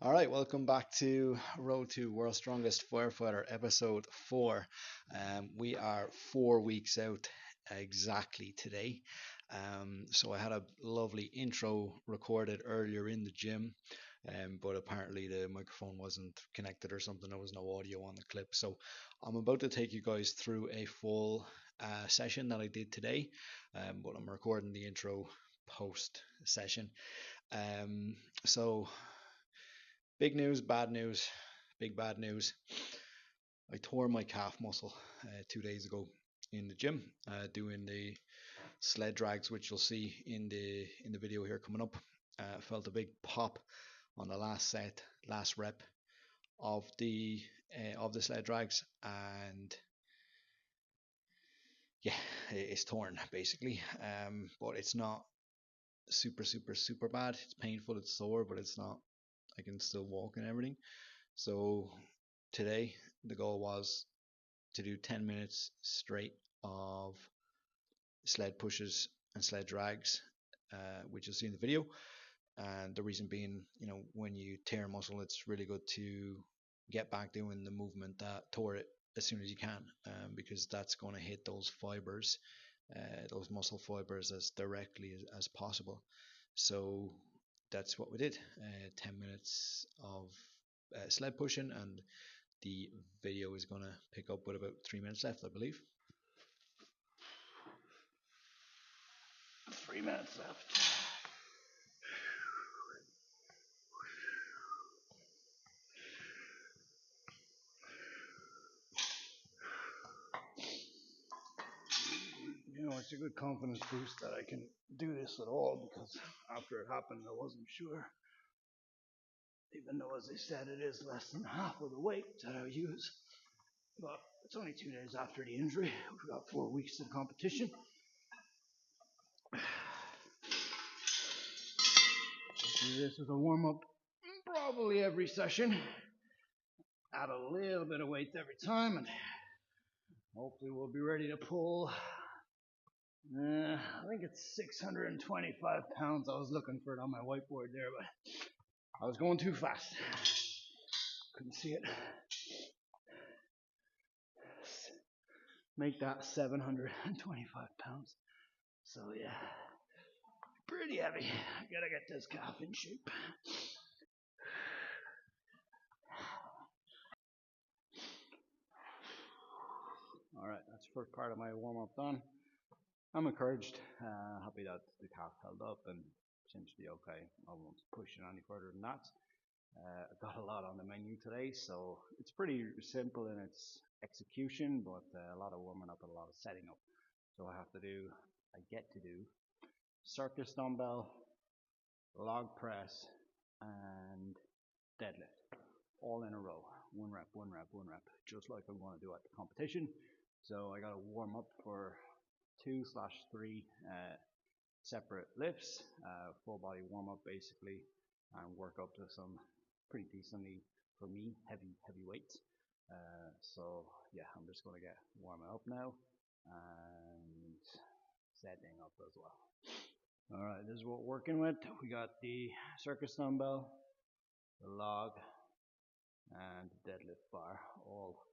All right, welcome back to Road to World's Strongest Firefighter, episode 4. We are 4 weeks out exactly today. So I had a lovely intro recorded earlier in the gym, but apparently the microphone wasn't connected or something. There was no audio on the clip. So I'm about to take you guys through a full session that I did today, but I'm recording the intro post session. So big news, bad news, big bad news. I tore my calf muscle 2 days ago in the gym, doing the sled drags, which you'll see in the video here coming up. Felt a big pop on the last set, last rep of the sled drags, and yeah, it's torn basically. But it's not super bad. It's painful, it's sore, but it's not. I can still walk and everything. So today the goal was to do 10 minutes straight of sled pushes and sled drags, which you'll see in the video. And the reason being, when you tear a muscle, it's really good to get back doing the movement that tore it as soon as you can, because that's going to hit those fibers, those muscle fibers, as directly as possible. So that's what we did. 10 minutes of sled pushing, and the video is going to pick up with about 3 minutes left, I believe. 3 minutes left. It's a good confidence boost that I can do this at all, because after it happened, I wasn't sure. Even though, as they said, it is less than half of the weight that I use. But it's only 2 days after the injury. We've got 4 weeks of competition. Do this as a warm-up probably every session. Add a little bit of weight every time, and hopefully we'll be ready to pull. I think it's 625 pounds. I was looking for it on my whiteboard there, but I was going too fast. Couldn't see it. Make that 725 pounds. So yeah, pretty heavy. I gotta get this calf in shape. All right, that's the first part of my warm-up done. I'm encouraged, happy that the calf held up and seems to be okay. I won't push it any further than that. I've got a lot on the menu today, so it's pretty simple in its execution, but a lot of warming up and a lot of setting up. So I get to do circus dumbbell, log press, and deadlift, all in a row. One rep, just like I'm going to do at the competition. So I got to warm up for 2/3 separate lifts, full body warm up basically, and work up to some pretty decently, for me, heavy weights. So yeah, I'm just going to get warming up now and setting up as well. All right, this is what we're working with. We got the circus dumbbell, the log, and the deadlift bar, all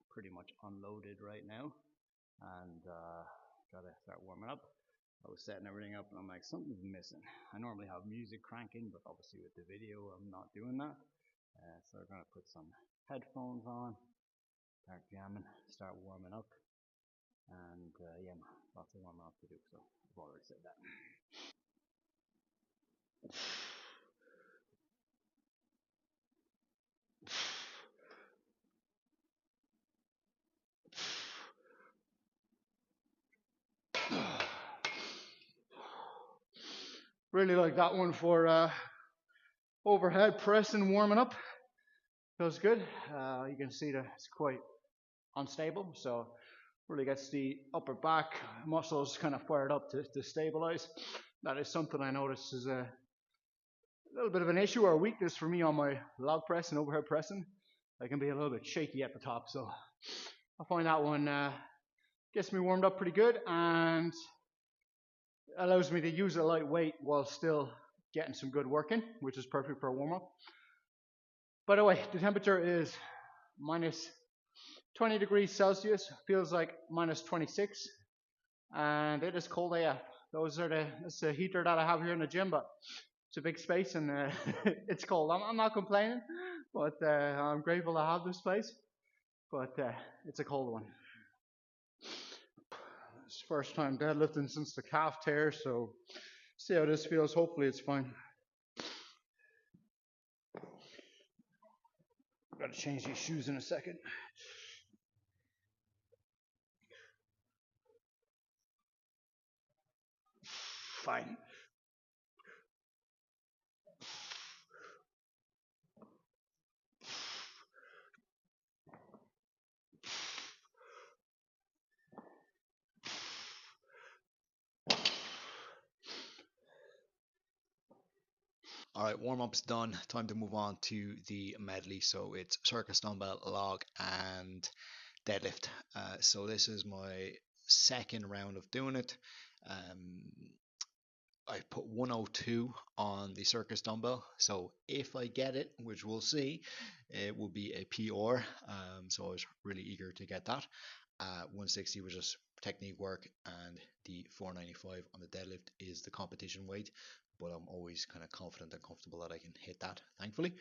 pretty much unloaded right now, and gotta start warming up. I was setting everything up and I'm like, something's missing. I normally have music cranking, but obviously with the video I'm not doing that. So we're gonna put some headphones on, start jamming, start warming up, and yeah, lots of warming up to do, so I've already said that. Really like that one for overhead press and warming up. Feels good. You can see that it's quite unstable, so really gets the upper back muscles kind of fired up to stabilize. That is something I notice is a little bit of an issue or a weakness for me on my log press and overhead pressing. I can be a little bit shaky at the top, so I find that one gets me warmed up pretty good and allows me to use a light weight while still getting some good work in, which is perfect for a warm-up. By the way, the temperature is minus 20 degrees Celsius, feels like minus 26, and it is cold AF. That's the heater that I have here in the gym, but it's a big space and it's cold. I'm not complaining, but I'm grateful to have this place, but it's a cold one. It's first time deadlifting since the calf tear, so see how this feels. Hopefully it's fine. Got to change these shoes in a second. Fine. All right, warm-up's done. Time to move on to the medley. So it's circus dumbbell, log, and deadlift. So this is my second round of doing it. I put 102 on the circus dumbbell. So if I get it, which we'll see, it will be a PR. So I was really eager to get that. 160 was just technique work, and the 495 on the deadlift is the competition weight. But I'm always kind of confident and comfortable that I can hit that, thankfully.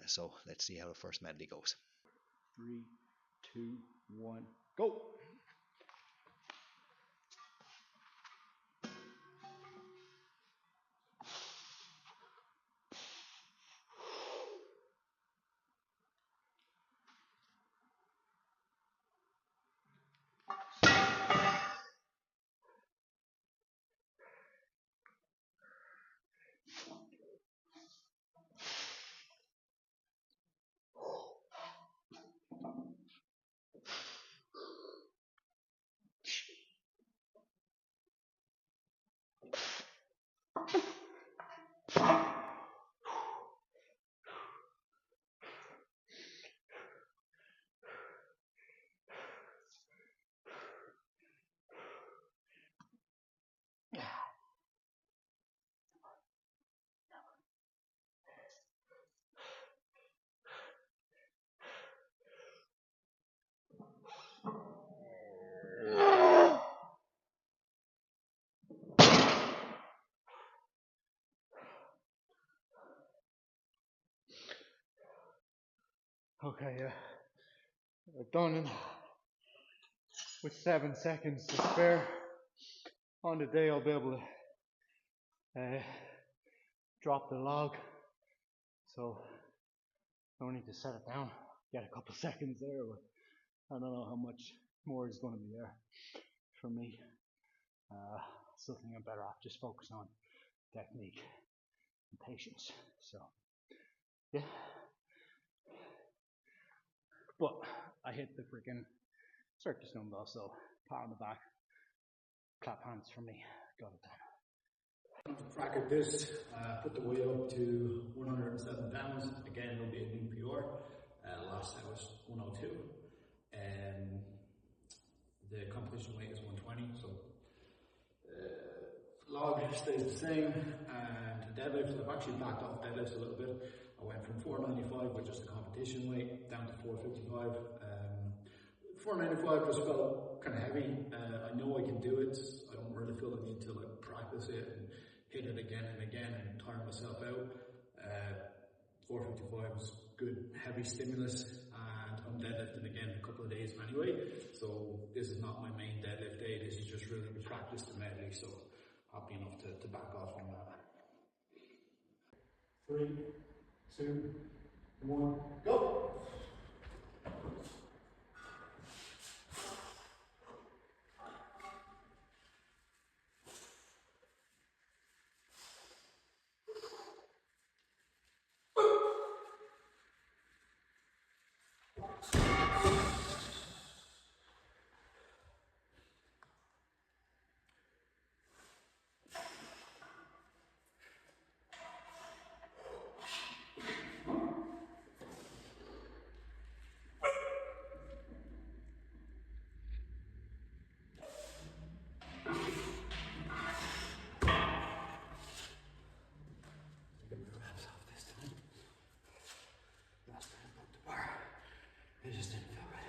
So let's see how the first medley goes. 3, 2, 1, go. Okay, we're done with 7 seconds to spare. On the day, I'll be able to drop the log, so no need to set it down. Get a couple seconds there, but I don't know how much more is going to be there for me. Still think I'm better off just focusing on technique and patience. So, yeah. But I hit the freaking circus dumbbell, so pat on the back, clap hands for me. Got it done. Crack at this, put the weight up to 107 pounds. Again, it'll be a new PR. Last set was 102. The competition weight is 120, so log stays the same. And deadlift, I've actually backed off deadlifts a little bit. I went from 495, which is the competition weight, down to 455. 495 just felt kind of heavy. I know I can do it. I don't really feel the need to like practice it and hit it again and again and tire myself out. 455 was good, heavy stimulus, and I'm deadlifting again in a couple of days anyway. So this is not my main deadlift day. This is just really to practice the medley. So happy enough to back off on that. 3, 2, 1, go! It just didn't feel right.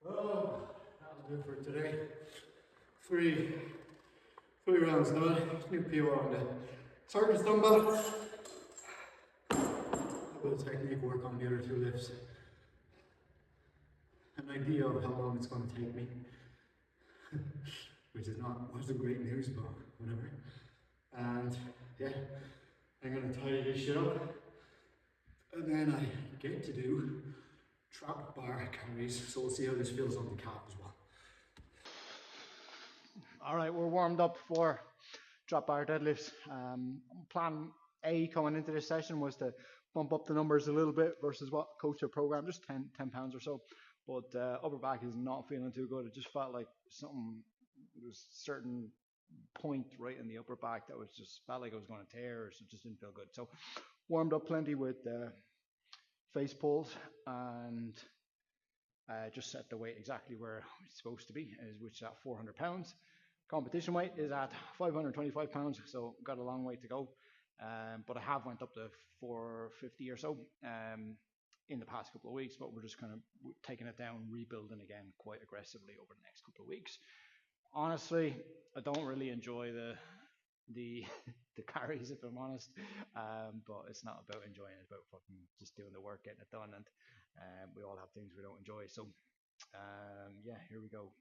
Oh, that'll do it for today. Three rounds done. New PR on the circus dumbbell. A little technique work on the other two lifts. An idea of how long it's going to take me, which wasn't great news, but whatever. And yeah, I'm going to tidy this shit up, and then I get to do trap bar carries. So we'll see how this feels on the calf as well. All right, we're warmed up for drop bar deadlifts. Plan A coming into this session was to bump up the numbers a little bit versus what coach had programmed, just 10 pounds or so. But upper back is not feeling too good. It just felt like there was a certain point right in the upper back that felt like it was going to tear, so it just didn't feel good. So warmed up plenty with face pulls and just set the weight exactly where it's supposed to be, which is at 400 pounds. Competition weight is at 525 pounds, so got a long way to go. But I have went up to 450 or so in the past couple of weeks, but we're just kind of taking it down, rebuilding again quite aggressively over the next couple of weeks. Honestly, I don't really enjoy the carries, if I'm honest, but it's not about enjoying it, it's about fucking just doing the work, getting it done, and we all have things we don't enjoy. So yeah, here we go.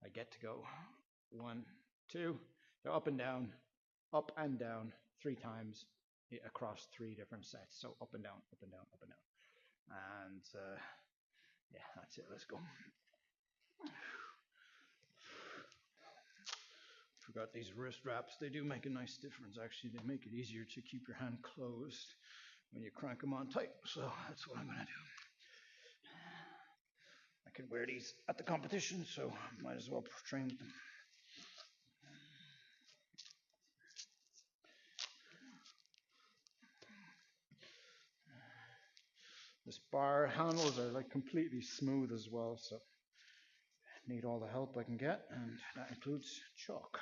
I get to go. 1, 2, they're up and down 3 times across 3 different sets. So up and down, up and down, up and down. And yeah, that's it. Let's go. Forgot these wrist wraps. They do make a nice difference, actually. They make it easier to keep your hand closed when you crank them on tight. So that's what I'm going to do. I can wear these at the competition, so might as well train with them. This bar handles are like completely smooth as well, so I need all the help I can get, and that includes chalk.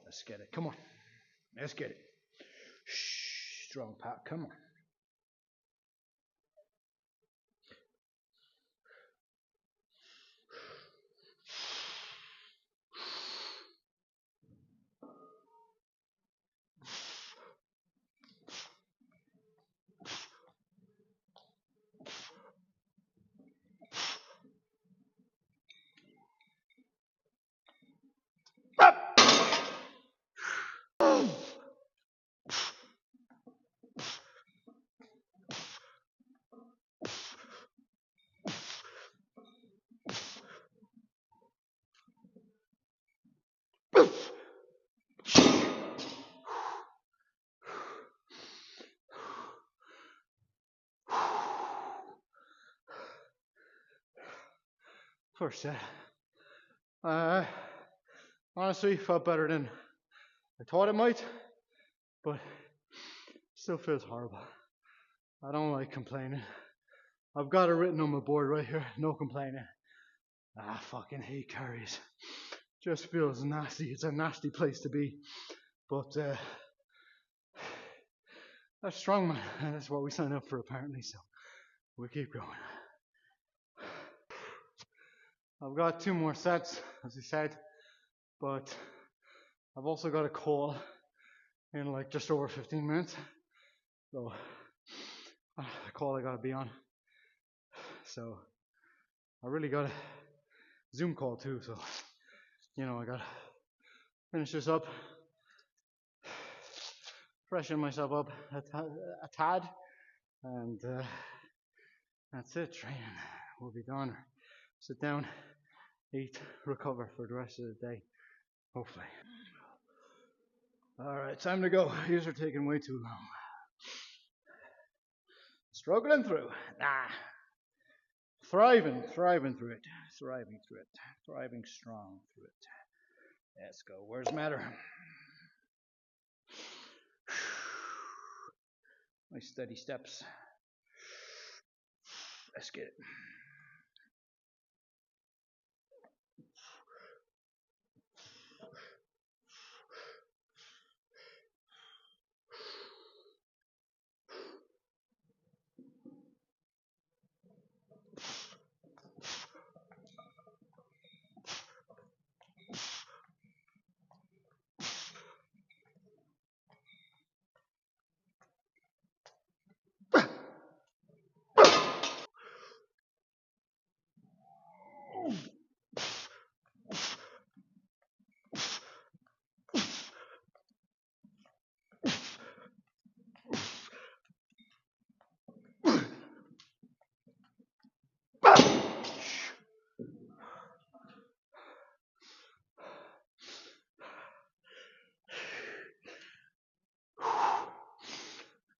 Let's get it. Come on. Let's get it. Shh, strong Pat. Come on. First set. Honestly, felt better than I thought it might, but still feels horrible. I don't like complaining. I've got it written on my board right here, no complaining. I fucking hate carries. Just feels nasty. It's a nasty place to be. But that's strongman, and that's what we signed up for apparently, so we'll keep going. I've got 2 more sets, as I said, but I've also got a call in like just over 15 minutes. So, a call I gotta be on. So, I really got a Zoom call too, so, I gotta finish this up, freshen myself up a tad, and that's it. Training will be done. Sit down, eat, recover for the rest of the day, hopefully. All right, time to go. These are taking way too long. Struggling through. Thriving through it. Thriving strong through it. Let's go. Where's matter? Nice steady steps. Let's get it.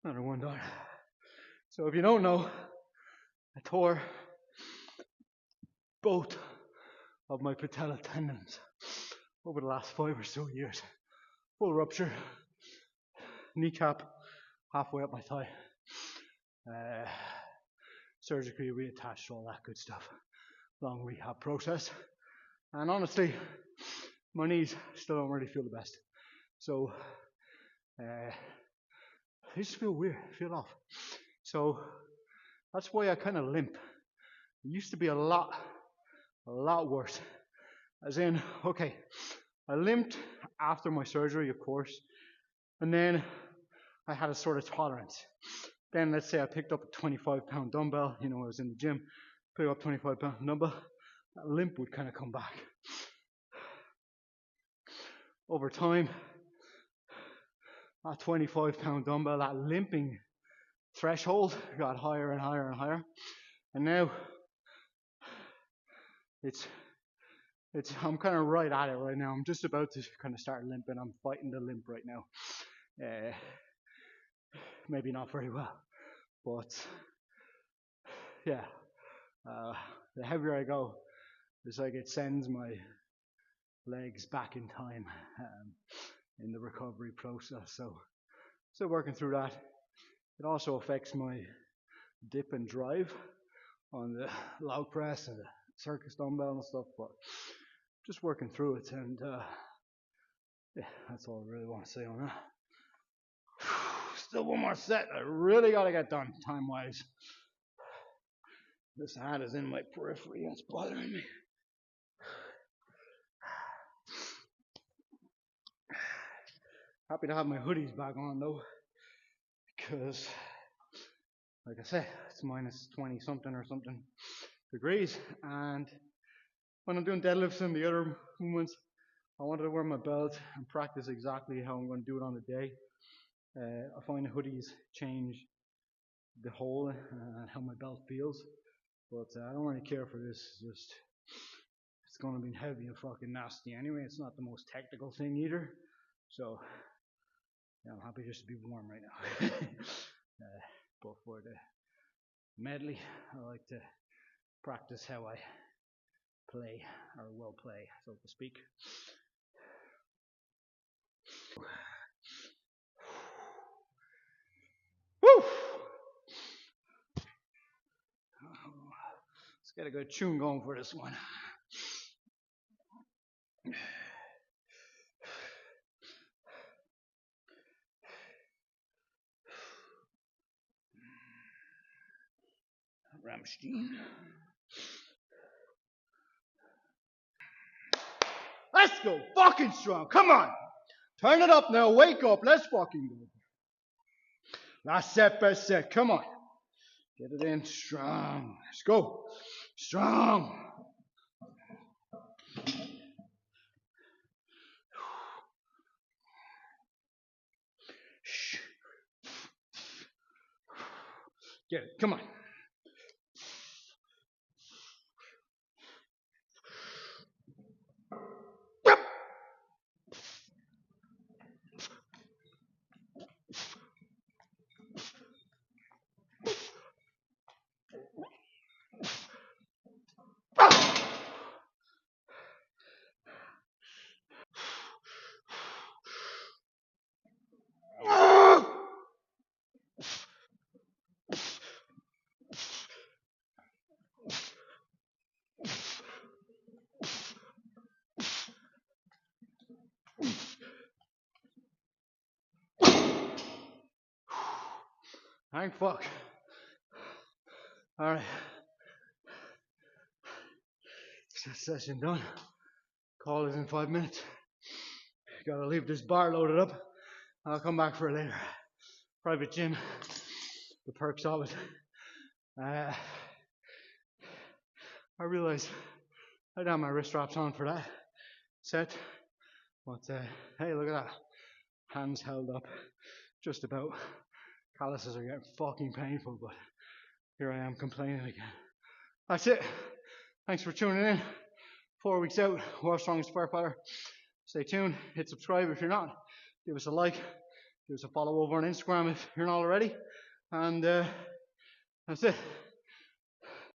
Another one done. So if you don't know, I tore both of my patella tendons over the last 5 or so years. Full rupture, kneecap halfway up my thigh, surgically reattached, all that good stuff. Long rehab process. And honestly, my knees still don't really feel the best. So, they just feel weird, feel off. So, that's why I kind of limp. It used to be a lot worse. As in, okay, I limped after my surgery, of course, and then I had a sort of tolerance. Then let's say I picked up a 25-pound dumbbell, I was in the gym, picked up a 25-pound dumbbell, that limp would kind of come back. Over time, that 25-pound dumbbell, that limping threshold got higher and higher and higher. And now, I'm kind of right at it right now. I'm just about to kind of start limping. I'm fighting the limp right now. Maybe not very well, but yeah. The heavier I go, it's like it sends my legs back in time in the recovery process. So, still working through that. It also affects my dip and drive on the log press and the circus dumbbell and stuff, but just working through it, and yeah, that's all I really want to say on that. Still one more set. I really got to get done time-wise. This hat is in my periphery and it's bothering me. Happy to have my hoodies back on though, because like I said, it's minus 20 something or something degrees, and when I'm doing deadlifts and the other movements, I wanted to wear my belt and practice exactly how I'm going to do it on the day. I find hoodies change the hole and how my belt feels, but I don't really care for this. It's going to be heavy and fucking nasty anyway. It's not the most technical thing either, so yeah, I'm happy just to be warm right now. But for the medley, I like to practice how I play, or will play, so to speak. Woo! Let's get a good tune going for this one. Rammstein. Let's go fucking strong. Come on. Turn it up now. Wake up. Let's fucking go. Last set, best set. Come on. Get it in strong. Let's go. Strong. Get it. Come on. Thank fuck. Alright. Session done. Call is in 5 minutes. Gotta leave this bar loaded up. I'll come back for it later. Private gym. The perks of it. I realised I don't have my wrist straps on for that set. But hey, look at that. Hands held up. Just about. Calluses are getting fucking painful, but here I am complaining again. That's it. Thanks for tuning in. 4 weeks out, World's Strongest Firefighter. Stay tuned. Hit subscribe if you're not. Give us a like. Give us a follow over on Instagram if you're not already. And that's it.